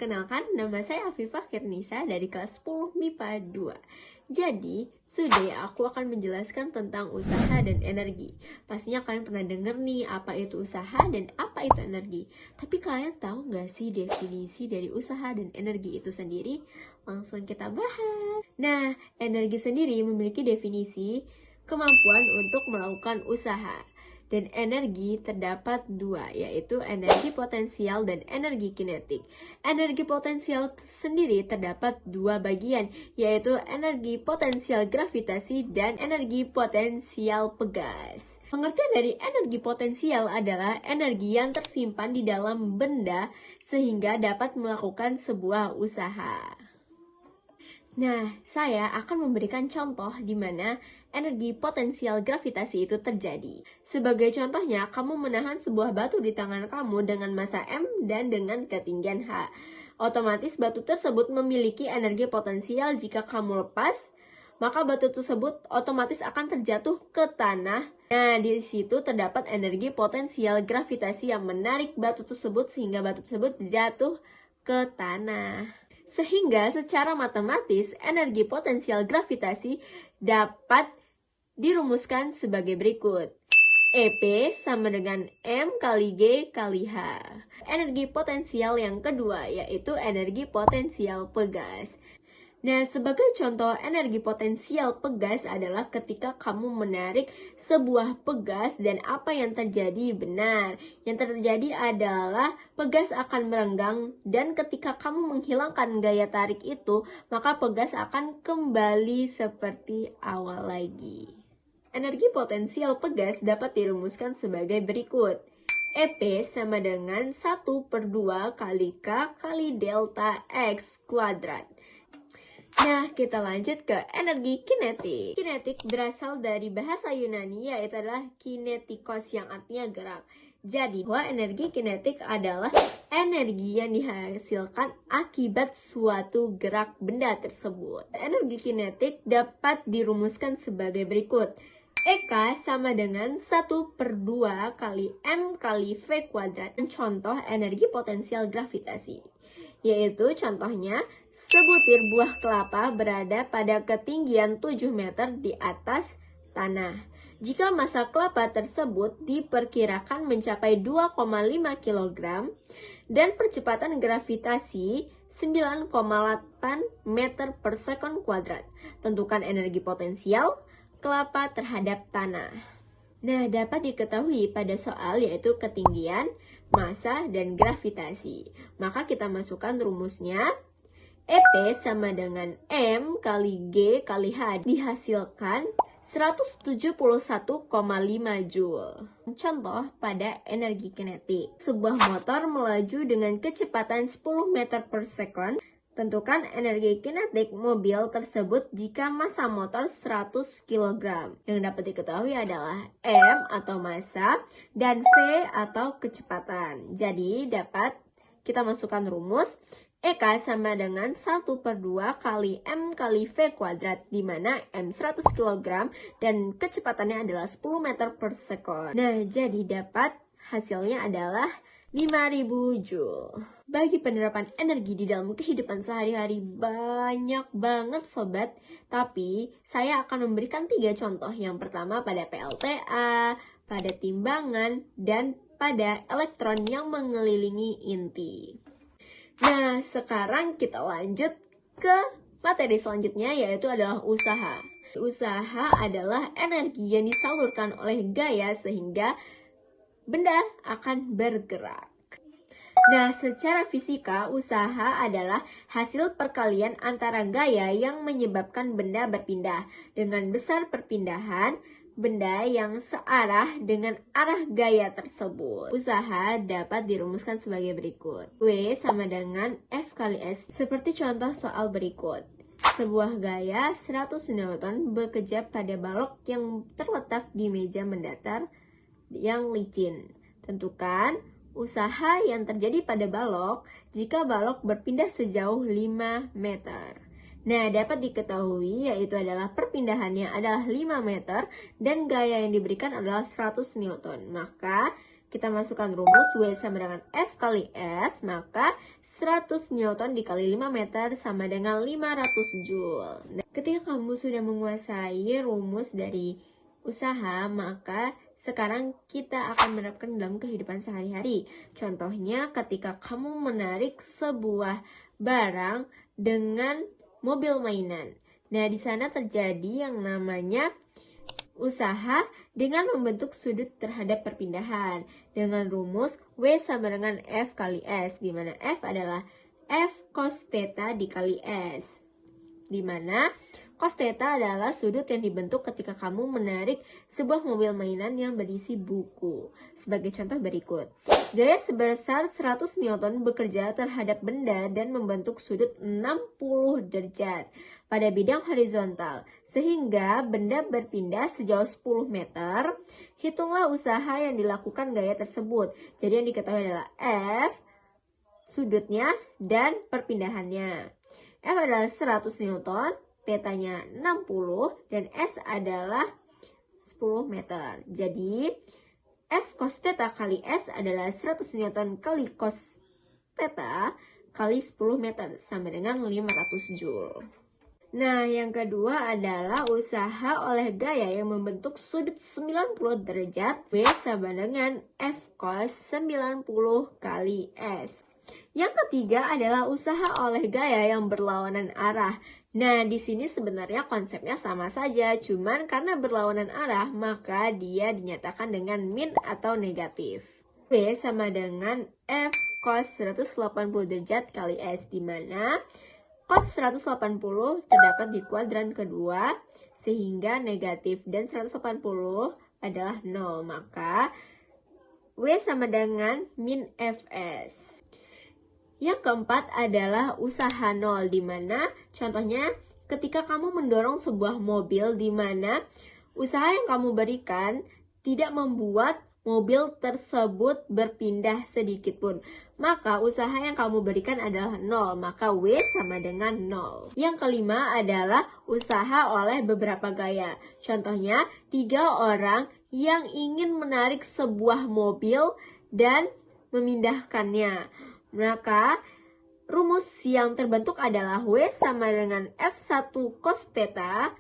Perkenalkan, nama saya Afifah Kirnisa dari kelas 10 MIPA 2. Jadi, today aku akan menjelaskan tentang usaha dan energi. Pastinya kalian pernah denger nih apa itu usaha dan apa itu energi. Tapi kalian tahu nggak sih definisi dari usaha dan energi itu sendiri? Langsung kita bahas. Nah, energi sendiri memiliki definisi kemampuan untuk melakukan usaha. Dan energi terdapat dua, yaitu energi potensial dan energi kinetik. Energi potensial sendiri terdapat dua bagian, yaitu energi potensial gravitasi dan energi potensial pegas. Pengertian dari energi potensial adalah energi yang tersimpan di dalam benda sehingga dapat melakukan sebuah usaha. Nah, saya akan memberikan contoh di mana energi potensial gravitasi itu terjadi. Sebagai contohnya, kamu menahan sebuah batu di tangan kamu dengan massa M dan dengan ketinggian H. Otomatis batu tersebut memiliki energi potensial. Jika kamu lepas, maka batu tersebut otomatis akan terjatuh ke tanah. Nah, di situ terdapat energi potensial gravitasi yang menarik batu tersebut sehingga batu tersebut jatuh ke tanah. Sehingga secara matematis energi potensial gravitasi dapat dirumuskan sebagai berikut. EP sama dengan M kali G kali H. Energi potensial yang kedua yaitu energi potensial pegas. Nah, sebagai contoh energi potensial pegas adalah ketika kamu menarik sebuah pegas dan apa yang terjadi benar. Yang terjadi adalah pegas akan merenggang dan ketika kamu menghilangkan gaya tarik itu, maka pegas akan kembali seperti awal lagi. Energi potensial pegas dapat dirumuskan sebagai berikut. EP sama dengan 1/2 kali K kali delta X kuadrat. Nah, kita lanjut ke energi kinetik. Kinetik berasal dari bahasa Yunani yaitu adalah kinetikos yang artinya gerak. Jadi, bahwa energi kinetik adalah energi yang dihasilkan akibat suatu gerak benda tersebut. Energi kinetik dapat dirumuskan sebagai berikut. EK sama dengan 1/2 kali M kali V kuadrat. Contoh energi potensial gravitasi. Yaitu contohnya, sebutir buah kelapa berada pada ketinggian 7 meter di atas tanah. Jika massa kelapa tersebut diperkirakan mencapai 2,5 kg dan percepatan gravitasi 9,8 meter per sekon kuadrat. Tentukan energi potensial kelapa terhadap tanah. Nah, dapat diketahui pada soal yaitu ketinggian, massa, dan gravitasi. Maka kita masukkan rumusnya. EP sama dengan M kali G kali H dihasilkan 171,5 Joule. Contoh pada energi kinetik. Sebuah motor melaju dengan kecepatan 10 meter per sekon. Tentukan energi kinetik mobil tersebut jika massa motor 100 kg. Yang dapat diketahui adalah M atau massa dan V atau kecepatan. Jadi dapat kita masukkan rumus EK sama dengan 1/2 kali M kali V kuadrat, di mana M 100 kg dan kecepatannya adalah 10 meter per sekon. Nah, jadi dapat hasilnya adalah 5.000 Joule. Bagi penerapan energi di dalam kehidupan sehari-hari banyak banget sobat, tapi saya akan memberikan 3 contoh. Yang pertama pada PLTA, pada timbangan, dan pada elektron yang mengelilingi inti. Nah, sekarang kita lanjut ke materi selanjutnya yaitu adalah usaha. Usaha adalah energi yang disalurkan oleh gaya sehingga benda akan bergerak. Nah, secara fisika, usaha adalah hasil perkalian antara gaya yang menyebabkan benda berpindah. Dengan besar perpindahan benda yang searah dengan arah gaya tersebut. Usaha dapat dirumuskan sebagai berikut. W sama dengan F kali S. Seperti contoh soal berikut. Sebuah gaya 100 Newton berkejap pada balok yang terletak di meja mendatar yang licin. Tentukan usaha yang terjadi pada balok jika balok berpindah sejauh 5 meter. Nah, dapat diketahui yaitu adalah perpindahannya adalah 5 meter dan gaya yang diberikan adalah 100 Newton. Maka Kita masukkan rumus W sama dengan F kali S, maka 100 Newton dikali 5 meter sama dengan 500 Joule. Nah, ketika kamu sudah menguasai rumus dari usaha, maka sekarang kita akan menerapkan dalam kehidupan sehari-hari. Contohnya ketika kamu menarik sebuah barang dengan mobil mainan. Nah, di sana terjadi yang namanya usaha dengan membentuk sudut terhadap perpindahan dengan rumus W sama dengan F kali S, di mana F adalah F cos theta dikali S, di mana cos theta adalah sudut yang dibentuk ketika kamu menarik sebuah mobil mainan yang berisi buku. Sebagai contoh berikut, gaya sebesar 100 Newton bekerja terhadap benda dan membentuk sudut 60 derajat pada bidang horizontal, sehingga benda berpindah sejauh 10 meter. Hitunglah usaha yang dilakukan gaya tersebut. Jadi yang diketahui adalah F, sudutnya, dan perpindahannya. F adalah 100 Newton, tetanya 60, dan S adalah 10 meter. Jadi F cos theta kali S adalah 100 Newton kali cos theta kali 10 meter sama dengan 500 Joule. Nah, yang kedua adalah usaha oleh gaya yang membentuk sudut 90 derajat W sama dengan F cos 90 kali S. Yang ketiga adalah usaha oleh gaya yang berlawanan arah. Nah, di sini sebenarnya konsepnya sama saja, cuman karena berlawanan arah, maka dia dinyatakan dengan min atau negatif. W sama dengan F cos 180 derajat kali S, di mana cos 180 terdapat di kuadran kedua, sehingga negatif dan 180 adalah 0. Maka W sama dengan min Fs. Yang keempat adalah usaha 0, di mana contohnya ketika kamu mendorong sebuah mobil, di mana usaha yang kamu berikan tidak membuat mobil tersebut berpindah sedikit pun, maka usaha yang kamu berikan adalah 0, maka W sama dengan 0. Yang kelima adalah usaha oleh beberapa gaya. Contohnya, 3 orang yang ingin menarik sebuah mobil dan memindahkannya. Maka rumus yang terbentuk adalah W sama dengan F1 cos theta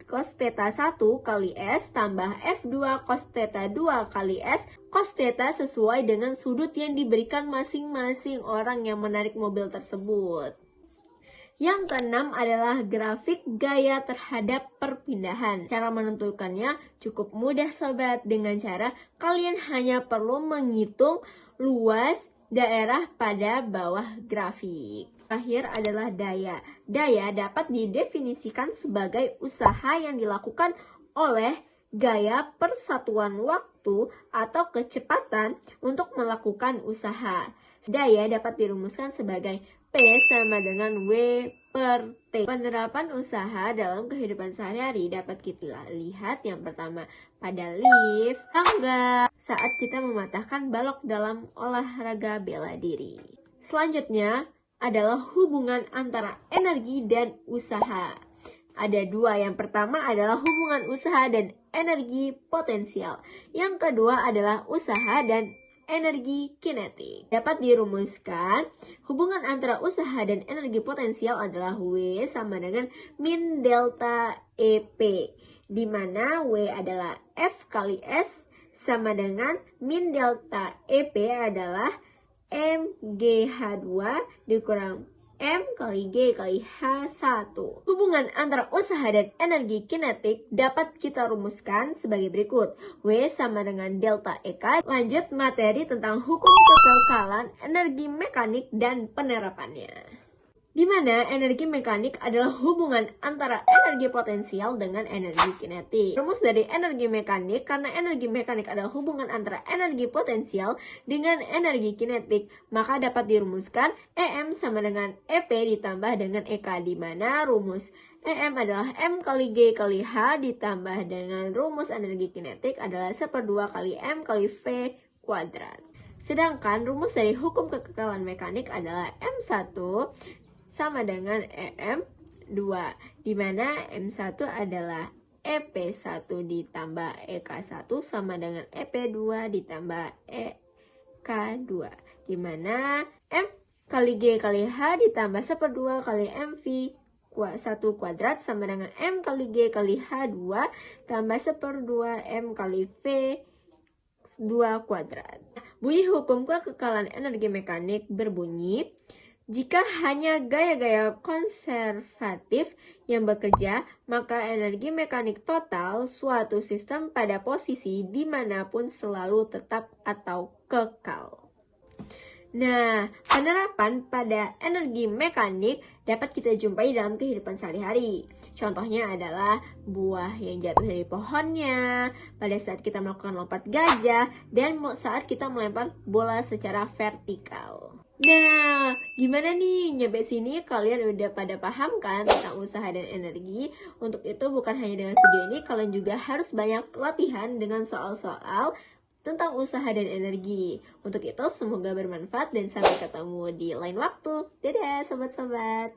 1 kali S tambah F2 cos theta 2 kali S cos theta sesuai dengan sudut yang diberikan masing-masing orang yang menarik mobil tersebut. Yang keenam adalah grafik gaya terhadap perpindahan. Cara menentukannya cukup mudah sobat, dengan cara kalian hanya perlu menghitung luas daerah pada bawah grafik. Terakhir adalah daya. Daya dapat didefinisikan sebagai usaha yang dilakukan oleh gaya persatuan waktu atau kecepatan untuk melakukan usaha. Daya dapat dirumuskan sebagai P sama dengan W per T. Penerapan usaha dalam kehidupan sehari-hari dapat kita lihat yang pertama pada lift, tangga, saat kita mematahkan balok dalam olahraga bela diri. Selanjutnya adalah hubungan antara energi dan usaha. Ada dua, yang pertama adalah hubungan usaha dan energi potensial. Yang kedua adalah usaha dan energi kinetik. Dapat dirumuskan, hubungan antara usaha dan energi potensial adalah W sama dengan min delta EP, di mana W adalah F kali S sama dengan min delta EP adalah MGH2 dikurang M kali G kali H1. Hubungan antara usaha dan energi kinetik dapat kita rumuskan sebagai berikut. W sama dengan delta EK. Lanjut materi tentang hukum kekekalan energi mekanik dan penerapannya. Di mana energi mekanik adalah hubungan antara energi potensial dengan energi kinetik. Rumus dari energi mekanik, karena energi mekanik adalah hubungan antara energi potensial dengan energi kinetik, maka dapat dirumuskan EM sama dengan EP ditambah dengan EK, di mana rumus EM adalah M kali G kali H ditambah dengan rumus energi kinetik adalah 1/2 kali M kali V kuadrat. Sedangkan rumus dari hukum kekekalan mekanik adalah M1 sama dengan EM2, di mana M1 adalah EP1 ditambah EK1 sama dengan EP2 ditambah EK2. Dimana M kali G kali H ditambah 1/2 kali MV1 kuadrat sama dengan M kali G kali H2 tambah 1/2 M kali V2 kuadrat. Bunyi hukum kekekalan energi mekanik berbunyi, jika hanya gaya-gaya konservatif yang bekerja, maka energi mekanik total suatu sistem pada posisi dimanapun selalu tetap atau kekal. Nah, penerapan pada energi mekanik dapat kita jumpai dalam kehidupan sehari-hari. Contohnya adalah buah yang jatuh dari pohonnya, pada saat kita melakukan lompat gajah, dan saat kita melempar bola secara vertikal. Nah, gimana nih? Nyampe sini kalian udah pada paham kan tentang usaha dan energi? Untuk itu bukan hanya dengan video ini, kalian juga harus banyak latihan dengan soal-soal tentang usaha dan energi. Untuk itu semoga bermanfaat dan sampai ketemu di lain waktu. Dadah sobat-sobat.